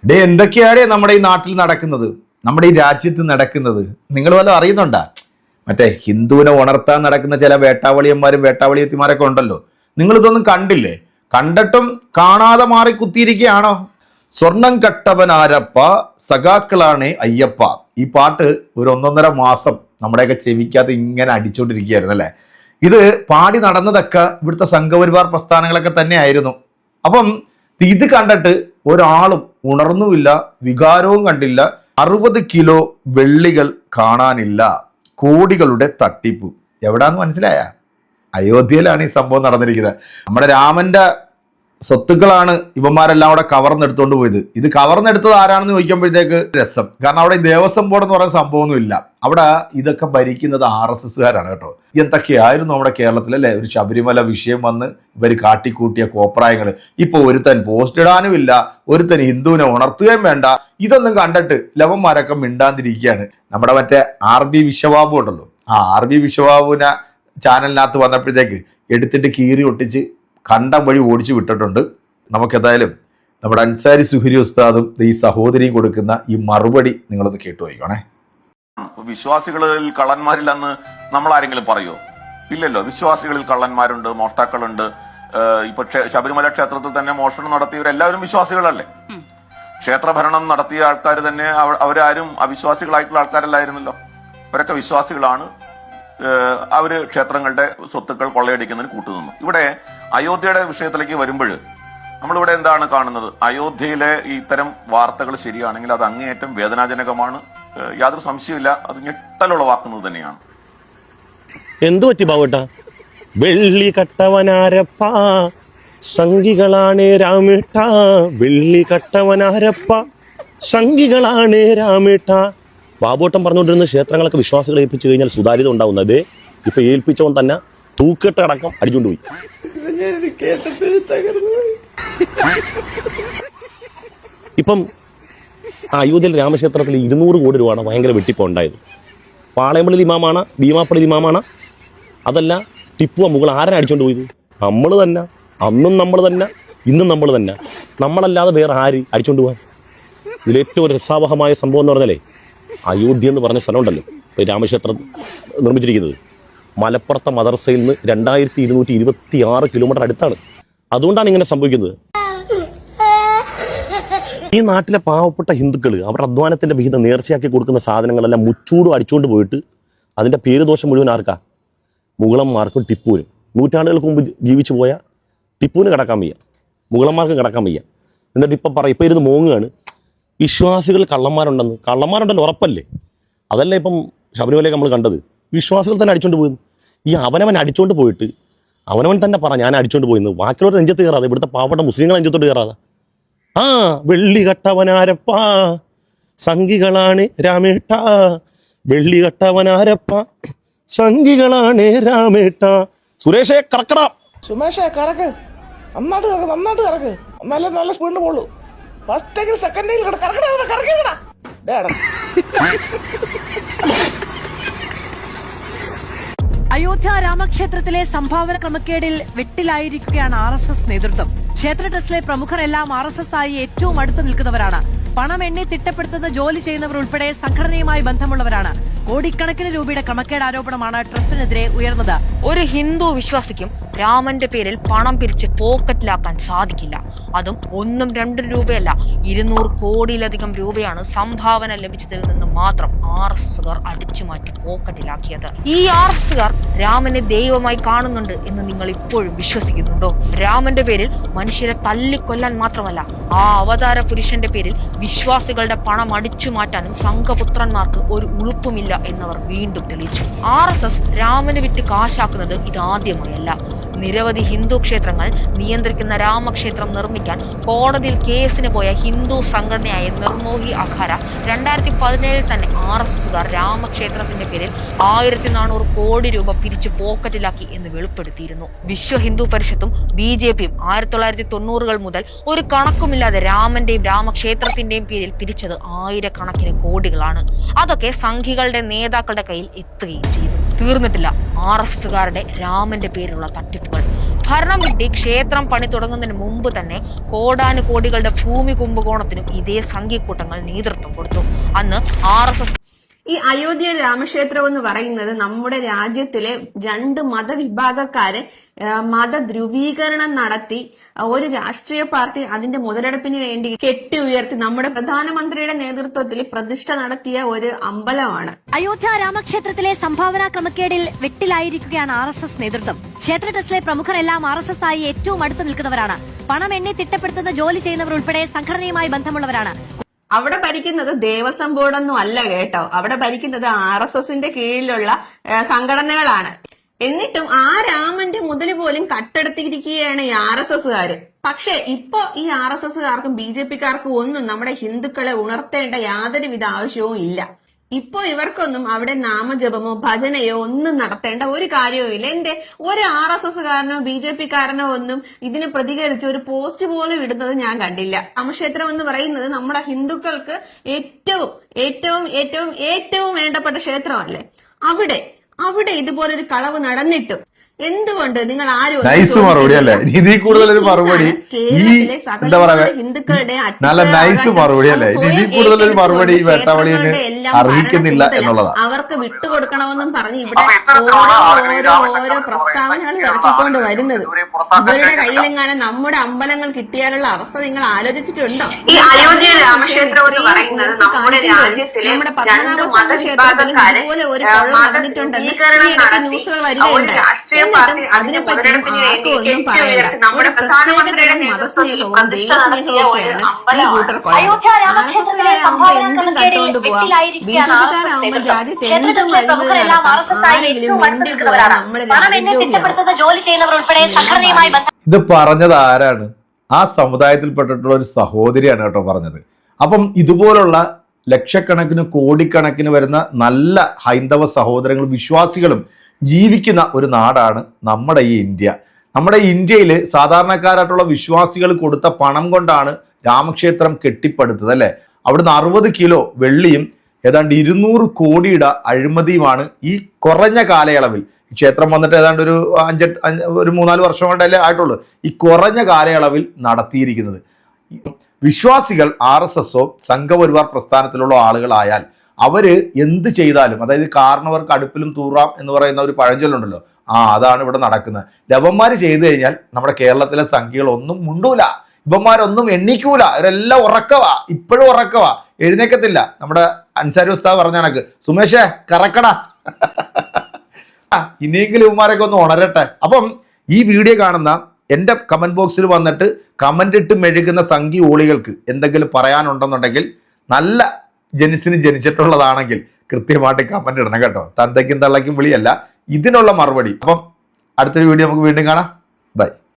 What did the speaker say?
Day എന്തൊക്കെയാണ് നമ്മുടെ ഈ നാട്ടിൽ നടക്കുന്നത്, നമ്മുടെ ഈ രാജ്യത്ത് നടക്കുന്നത്? നിങ്ങൾ വല്ലതും അറിയുന്നുണ്ടാ? മറ്റേ ഹിന്ദുവിനെ ഉണർത്താൻ നടക്കുന്ന ചില വേട്ടാവളിയന്മാരും വേട്ടാവളിയത്തിമാരൊക്കെ ഉണ്ടല്ലോ. നിങ്ങൾ ഇതൊന്നും കണ്ടില്ലേ? കണ്ടിട്ടും കാണാതെ മാറി കുത്തിയിരിക്കുകയാണോ? സ്വർണം കട്ടവനാരപ്പ സഖാക്കളാണ് അയ്യപ്പ. ഈ പാട്ട് ഒരു 1.5 മാസം നമ്മുടെയൊക്കെ ചെവിക്കാതെ ഇങ്ങനെ അടിച്ചുകൊണ്ടിരിക്കുകയായിരുന്നു അല്ലേ. ഇത് പാടി നടന്നതൊക്കെ ഇവിടുത്തെ സംഘപരിവാർ പ്രസ്ഥാനങ്ങളൊക്കെ തന്നെയായിരുന്നു. അപ്പം ഇത് കണ്ടിട്ട് ഒരാളും ഉണർന്നുമില്ല, വികാരവും കണ്ടില്ല. 60 കിലോ വെള്ളികൾ കാണാനില്ല, കോടികളുടെ തട്ടിപ്പ്. എവിടാന്ന് മനസ്സിലായ? അയോധ്യയിലാണ് ഈ സംഭവം നടന്നിരിക്കുന്നത്. നമ്മുടെ രാമന്റെ സ്വത്തുക്കളാണ് ഇവന്മാരെല്ലാം അവിടെ കവർന്നെടുത്തോണ്ട് പോയത്. ഇത് കവർന്നെടുത്തത് ആരാണെന്ന് ചോദിക്കുമ്പോഴത്തേക്ക് രസം, കാരണം അവിടെ ദേവസ്വം ബോർഡ് എന്ന് പറയുന്ന സംഭവമൊന്നും ഇല്ല. അവിടെ ഇതൊക്കെ ഭരിക്കുന്നത് RSSകാരാണ് കേട്ടോ. എന്തൊക്കെയായിരുന്നു നമ്മുടെ കേരളത്തിലല്ലേ ഒരു ശബരിമല വിഷയം വന്ന് ഇവർ കാട്ടിക്കൂട്ടിയ കോപ്രായങ്ങൾ. ഇപ്പൊ ഒരുത്തൻ പോസ്റ്റ് ഇടാനും ഇല്ല, ഒരുത്തൻ ഹിന്ദുവിനെ ഉണർത്തുകയും വേണ്ട. ഇതൊന്നും കണ്ടിട്ട് ലവന്മാരൊക്കെ മിണ്ടാതിരിക്കുകയാണ്. നമ്മുടെ മറ്റേ RB വിശ്വബാബു ഉണ്ടല്ലോ, ആ RB വിശ്വബാബുവിനെ ചാനലിനകത്ത് വന്നപ്പോഴത്തേക്ക് എടുത്തിട്ട് കീറി ഒട്ടിച്ച് കണ്ടം വഴി ഓടിച്ചു വിട്ടിട്ടുണ്ട്. നമുക്കെന്തായാലും നമ്മുടെ അൻസാരി സുഹരി ഉസ്താദും ഈ സഹോദരിയും കൊടുക്കുന്ന ഈ മറുപടി നിങ്ങളൊന്ന് കേട്ടു പോയിക്കോണേ. വിശ്വാസികളിൽ കള്ളന്മാരില്ലെന്ന് നമ്മൾ ആരെങ്കിലും പറയോ? ഇല്ലല്ലോ. വിശ്വാസികളിൽ കള്ളന്മാരുണ്ട്, മോഷ്ടാക്കളുണ്ട്. ഇപ്പൊ ശബരിമല ക്ഷേത്രത്തിൽ തന്നെ മോഷണം നടത്തിയവരെല്ലാവരും വിശ്വാസികളല്ലേ? ക്ഷേത്രഭരണം നടത്തിയ ആൾക്കാർ തന്നെ അവരാരും അവിശ്വാസികളായിട്ടുള്ള ആൾക്കാരല്ലായിരുന്നല്ലോ. അവരൊക്കെ വിശ്വാസികളാണ്. അവര് ക്ഷേത്രങ്ങളുടെ സ്വത്തുക്കൾ കൊള്ളയടിക്കുന്നതിന് കൂട്ടുനിന്നു. ഇവിടെ അയോധ്യയുടെ വിഷയത്തിലേക്ക് വരുമ്പോൾ നമ്മളിവിടെ എന്താണ് കാണുന്നത്? അയോധ്യയിലെ ഇത്തരം വാർത്തകൾ ശരിയാണെങ്കിൽ അത് അങ്ങേയറ്റം വേദനാജനകമാണ്. യാതൊരു സംശയമില്ല, അത് ഞെട്ടലുളവാക്കുന്നത് തന്നെയാണ്. എന്തു പറ്റി ബാവട്ട? വെള്ളി കട്ടവനാരപ്പ സംഘികളാണ് രാമേട്ട, വെള്ളി കട്ടവനാരപ്പ സംഘികളാണ് രാമേട്ട. ബാബുവട്ടം പറഞ്ഞുകൊണ്ടിരുന്ന ക്ഷേത്രങ്ങളൊക്കെ വിശ്വാസികളെ ഏൽപ്പിച്ചു കഴിഞ്ഞാൽ സുതാര്യത ഉണ്ടാവുന്നത് ഇപ്പൊ ഏൽപ്പിച്ചവൻ തന്നെ തൂക്കെട്ടടക്കം അടിച്ചുകൊണ്ടുപോയി. ഇപ്പം അയോധ്യയിൽ രാമക്ഷേത്രത്തിൽ 200 കോടി രൂപയാണ് ഭയങ്കര വെട്ടിപ്പ് ഉണ്ടായത്. പാളയമ്പള്ളിയിൽ ഇമാമാണ്, ഭീമാപ്പള്ളിയിൽ ഇമാമാണ്. അതല്ല, ടിപ്പു മുകൾ ആരാണ് അടിച്ചുകൊണ്ട് പോയത്? നമ്മൾ തന്നെ. അന്നും നമ്മൾ തന്നെ, ഇന്നും നമ്മൾ തന്നെ. നമ്മളല്ലാതെ വേറെ ആര് അടിച്ചുകൊണ്ട് പോകാൻ? ഇതിലേറ്റവും രസാവഹമായ സംഭവം എന്ന് പറഞ്ഞാലേ, അയോധ്യ എന്ന് പറഞ്ഞ സ്ഥലമുണ്ടല്ലോ, ഇപ്പോൾ രാമക്ഷേത്രം നിർമ്മിച്ചിരിക്കുന്നത് മലപ്പുറത്തെ മദർസയിൽ നിന്ന് 2226 കിലോമീറ്റർ അടുത്താണ്. അതുകൊണ്ടാണ് ഇങ്ങനെ സംഭവിക്കുന്നത്. ഈ നാട്ടിലെ പാവപ്പെട്ട ഹിന്ദുക്കൾ അവരുടെ അധ്വാനത്തിന്റെ വിഹിതം നേർച്ചയാക്കി കൊടുക്കുന്ന സാധനങ്ങളെല്ലാം മുച്ചൂടും അടിച്ചുകൊണ്ട് പോയിട്ട് അതിന്റെ പേര് ദോഷം മുഴുവൻ ആർക്കാ? മുഗളന്മാർക്കും ടിപ്പുവിനും. നൂറ്റാണ്ടുകൾക്ക് മുമ്പ് ജീവിച്ചു പോയ ടിപ്പുവിന് കിടക്കാൻ വയ്യ, മുഗളന്മാർക്കും കിടക്കാൻ വയ്യ. എന്നിട്ട് ഇപ്പം ഇരുന്ന് മോങ്ങുകയാണ് വിശ്വാസികൾ കള്ളന്മാരുണ്ടെന്ന്. കള്ളന്മാരുണ്ടല്ലോ, ഉറപ്പല്ലേ? അതല്ല ഇപ്പം ശബരിമലയൊക്കെ നമ്മൾ കണ്ടത്. വിശ്വാസികൾ തന്നെ അടിച്ചുകൊണ്ട് പോയിരുന്നു. ഈ അവനവൻ അടിച്ചുകൊണ്ട് പോയിട്ട് അവനവൻ തന്നെ പറ ഞാൻ അടിച്ചുകൊണ്ട് പോയിന്ന്. ബാക്കിയുള്ളവർ നെഞ്ചത്ത് കയറാതെ, ഇവിടുത്തെ പാവപ്പെട്ട മുസ്ലിങ്ങൾ നെഞ്ചത്തോട്ട് കയറാതെ. വെള്ളി കട്ടവനാരപ്പ സംഘികളാണ് രാമേട്ട, വെള്ളി കട്ടവനാരപ്പ സംഘികളാണ് രാമേട്ട. സുരേഷേ കറക്കടാ. സുമേഷേ കറക്ക്, നന്നായിട്ട് കറക്ക്. നല്ല സ്പീഡിന് പോളൂ. ഫസ്റ്റ് സെക്കൻഡിൽ കറക്കടാ. അയോധ്യ രാമക്ഷേത്രത്തിലെ സംഭാവന ക്രമക്കേടിൽ വെട്ടിലായിരിക്കുകയാണ് RSS നേതൃത്വം. ക്ഷേത്ര ട്രസ്റ്റിലെ പ്രമുഖരെല്ലാം RSS ആയി ഏറ്റവും അടുത്ത് നിൽക്കുന്നവരാണ്. പണം എണ്ണി തിട്ടപ്പെടുത്തുന്ന ജോലി ചെയ്യുന്നവർ ഉൾപ്പെടെ സംഘടനയുമായി ബന്ധമുള്ളവരാണ്. കോടിക്കണക്കിന് രൂപയുടെ ക്രമക്കേട് ആരോപണമാണ് ട്രസ്റ്റിനെതിരെ ഉയർന്നത്. ഒരു ഹിന്ദു വിശ്വാസിക്കും രാമന്റെ പേരിൽ പണം പിരിച്ച് പോക്കറ്റിലാക്കാൻ സാധിക്കില്ല. അതും 1ഉം 2ഉം രൂപയല്ല, 200 കോടിയിലധികം രൂപയാണ് സംഭാവന ലഭിച്ചതിൽ നിന്ന് മാത്രം RSSകാർ അടിച്ചുമാറ്റി പോക്കറ്റിലാക്കിയത്. ഈ RSSകാർ രാമനെ ദൈവമായി കാണുന്നുണ്ട് എന്ന് നിങ്ങൾ ഇപ്പോഴും വിശ്വസിക്കുന്നുണ്ടോ? രാമന്റെ പേരിൽ മനുഷ്യരെ തല്ലിക്കൊല്ലാൻ മാത്രമല്ല, ആ അവതാര പുരുഷന്റെ പേരിൽ വിശ്വാസികളുടെ പണം അടിച്ചു മാറ്റാനും സംഘപുത്രന്മാർക്ക് ഒരു ഉളുപ്പുമില്ല എന്നവർ വീണ്ടും തെളിയിച്ചു. RSS രാമന് വിറ്റ് കാശാക്കുന്നത് ഇതാദ്യമായല്ല. നിരവധി ഹിന്ദു ക്ഷേത്രങ്ങൾ നിയന്ത്രിക്കുന്ന രാമക്ഷേത്രം നിർമ്മിക്കാൻ കോടതിയിൽ കേസിന് പോയ ഹിന്ദു സംഘടനയായ നിർമോഹി അഖാര 2017 തന്നെ RSSകാർ രാമക്ഷേത്രത്തിന്റെ പേരിൽ 1400 കോടി രൂപ പിരിച്ചു പോക്കറ്റിലാക്കി എന്ന് വെളിപ്പെടുത്തിയിരുന്നു. വിശ്വ ഹിന്ദു പരിഷത്തും BJPയും 1990കൾ മുതൽ ഒരു കണക്കുമില്ലാതെ രാമന്റെയും രാമക്ഷേത്രത്തിന്റെയും പേരിൽ പിരിച്ചത് ആയിരക്കണക്കിന് കോടികളാണ്. അതൊക്കെ സംഘികളുടെ നേതാക്കളുടെ കയ്യിൽ എത്തുകയും ചെയ്തു. തീർന്നിട്ടില്ല RSSകാരുടെ രാമന്റെ പേരിലുള്ള തട്ടിപ്പുകൾ. ഭരണം കിട്ടി ക്ഷേത്രം പണി തുടങ്ങുന്നതിന് മുമ്പ് തന്നെ കോടാനുകോടികളുടെ ഭൂമി കുംഭകോണത്തിനും ഇതേ സംഘിക്കൂട്ടങ്ങൾ നേതൃത്വം കൊടുത്തു. അന്ന് RSS ഈ അയോധ്യ രാമക്ഷേത്രം എന്ന് പറയുന്നത് നമ്മുടെ രാജ്യത്തിലെ രണ്ട് മതവിഭാഗക്കാരെ മതധ്രുവീകരണം നടത്തി ഒരു രാഷ്ട്രീയ പാർട്ടി അതിന്റെ മുതലെടുപ്പിന് വേണ്ടി കെട്ടി ഉയർത്തി നമ്മുടെ പ്രധാനമന്ത്രിയുടെ നേതൃത്വത്തിൽ പ്രതിഷ്ഠ നടത്തിയ ഒരു അമ്പലമാണ്. അയോധ്യ രാമക്ഷേത്രത്തിലെ സംഭാവന ക്രമക്കേടിൽ വെട്ടിലായിരിക്കുകയാണ് RSS നേതൃത്വം. ക്ഷേത്ര ട്രസ്റ്റിലെ പ്രമുഖരെല്ലാം RSS ആയി ഏറ്റവും അടുത്ത് നിൽക്കുന്നവരാണ്. പണം എണ്ണി തിട്ടപ്പെടുത്തുന്ന ജോലി ചെയ്യുന്നവർ ഉൾപ്പെടെ സംഘടനയുമായി ബന്ധമുള്ളവരാണ്. അവിടെ ഭരിക്കുന്നത് ദേവസ്വം ബോർഡൊന്നും അല്ല കേട്ടോ, അവിടെ ഭരിക്കുന്നത് RSSന്റെ കീഴിലുള്ള സംഘടനകളാണ്. എന്നിട്ടും ആ രാമന്റെ മുതല് പോലും കട്ടെടുത്തിരിക്കുകയാണ് ഈ RSSകാര്. പക്ഷെ ഇപ്പൊ ഈ RSSകാർക്കും BJPക്കാർക്കും ഒന്നും നമ്മുടെ ഹിന്ദുക്കളെ ഉണർത്തേണ്ട യാതൊരുവിധ ആവശ്യവും ഇല്ല. ഇപ്പൊ ഇവർക്കൊന്നും അവിടെ നാമജപമോ ഭജനയോ ഒന്നും നടത്തേണ്ട ഒരു കാര്യവും ഇല്ല. എന്റെ ഒരു RSSകാരനോ BJPക്കാരനോ ഒന്നും ഇതിന് പ്രതികരിച്ച് ഒരു പോസ്റ്റ് പോലും ഇടുന്നത് ഞാൻ കണ്ടില്ല. രാമക്ഷേത്രം എന്ന് പറയുന്നത് നമ്മുടെ ഹിന്ദുക്കൾക്ക് ഏറ്റവും ഏറ്റവും ഏറ്റവും ഏറ്റവും വേണ്ടപ്പെട്ട ക്ഷേത്രമല്ലേ. അവിടെ ഇതുപോലൊരു കളവ് നടന്നിട്ടും എന്തുകൊണ്ട് നിങ്ങൾ ആരും നൈസ് മറുപടി അല്ലേ? ഇതിൽ കൂടുതൽ ഒരു മറുപടി ഈ എന്താ പറയാ നല്ല നൈസ് മറുപടി അല്ലേ? ഇതിൽ കൂടുതൽ ഒരു മറുപടി വേട്ടാവളിന് അർഹിക്കുന്നില്ല എന്നുള്ളതാ. അവർക്ക് വിട്ടുകൊടുക്കണമെന്നും പറഞ്ഞ് ഇവിടെ ഓരോ പ്രസ്താവനകൾ ഇറക്കിക്കൊണ്ട് വരുന്നത്. ഇവരുടെ കയ്യിലെങ്ങാനും നമ്മുടെ അമ്പലങ്ങൾ കിട്ടിയാലുള്ള അവസ്ഥ നിങ്ങൾ ആലോചിച്ചിട്ടുണ്ടോ? ഈ അയോധ്യ രാമക്ഷേത്രം എന്ന് പറയുന്നത് നമ്മുടെ രാജ്യത്തിലെ നമ്മുടെ പത്മനാഭ ക്ഷേത്രത്തിൽ ഇതുപോലെ ഒരു കൊള്ള നടന്നിട്ടുണ്ടെന്ന് ന്യൂസുകൾ വരികയുണ്ടായി. അതിനെപ്പറ്റി ആർക്കും ഒന്നും പറയില്ല. നമ്മുടെ പ്രധാനമന്ത്രിയുടെ മതസ്നേഹവും ദൈവസ്നേഹവും എന്തും കട്ടുകൊണ്ട് പോവാം. BJPക്കാരാവുമ്പോൾ രാജ്യത്ത് എന്തും ആരെങ്കിലും മിണ്ടിപ്പോയാൽ നമ്മുടെ ഇത് പറഞ്ഞത് ആരാണ്? ആ സമുദായത്തിൽപ്പെട്ടിട്ടുള്ള ഒരു സഹോദരിയാണ് കേട്ടോ പറഞ്ഞത്. അപ്പം ഇതുപോലുള്ള ലക്ഷക്കണക്കിന് കോടിക്കണക്കിന് വരുന്ന നല്ല ഹൈന്ദവ സഹോദരങ്ങളും വിശ്വാസികളും ജീവിക്കുന്ന ഒരു നാടാണ് നമ്മുടെ ഈ ഇന്ത്യ. നമ്മുടെ ഇന്ത്യയിൽ സാധാരണക്കാരായിട്ടുള്ള വിശ്വാസികൾ കൊടുത്ത പണം കൊണ്ടാണ് രാമക്ഷേത്രം കെട്ടിപ്പടുത്തത് അല്ലേ. അവിടുന്ന് 60 കിലോ വെള്ളിയും ഏതാണ്ട് 200 കോടിയുടെ അഴിമതിയുമാണ് ഈ കുറഞ്ഞ കാലയളവിൽ, ക്ഷേത്രം വന്നിട്ട് ഏതാണ്ട് ഒരു 3-4 വർഷം കൊണ്ടല്ലേ ആയിട്ടുള്ളൂ, ഈ കുറഞ്ഞ കാലയളവിൽ നടത്തിയിരിക്കുന്നത്. വിശ്വാസികൾ RSSO സംഘപരിവാർ പ്രസ്ഥാനത്തിലുള്ള ആളുകളായാൽ അവര് എന്ത് ചെയ്താലും, അതായത് കാരണവർക്ക് അടുപ്പിലും തൂറാം എന്ന് പറയുന്ന ഒരു പഴഞ്ചൊല്ലുണ്ടല്ലോ, അതാണ് ഇവിടെ നടക്കുന്നത്. ഇവന്മാര് ചെയ്തു കഴിഞ്ഞാൽ നമ്മുടെ കേരളത്തിലെ സംഖ്യകൾ ഒന്നും മുണ്ടൂല, ഇവന്മാരൊന്നും എണ്ണിക്കൂല, ഇവരെല്ലാം ഉറക്കവാ, ഇപ്പോഴും ഉറക്കവാ, എഴുന്നേക്കത്തില്ല. നമ്മുടെ അൻസാരി ഉസ്താദ് പറഞ്ഞ കണക്ക് സുമേഷേ കറക്കടാ, ഇനിയെങ്കിലും ഇവന്മാരൊക്കെ ഒന്ന് ഉണരട്ടെ. അപ്പം ഈ വീഡിയോ കാണുന്ന എൻ്റെ കമന്റ് ബോക്സിൽ വന്നിട്ട് കമന്റ് ഇട്ട് മെഴുകുന്ന സംഖ്യ ഓളികൾക്ക് എന്തെങ്കിലും പറയാനുണ്ടെന്നുണ്ടെങ്കിൽ, നല്ല ജനിസിന് ജനിച്ചിട്ടുള്ളതാണെങ്കിൽ കൃത്യമായിട്ട് കമന്റ് ഇടണം കേട്ടോ. തന്തയ്ക്കും തള്ളയ്ക്കും വിളിയല്ല, ഇതിനുള്ള മറുപടി. അപ്പം അടുത്തൊരു വീഡിയോ നമുക്ക് വീണ്ടും കാണാം. ബൈ.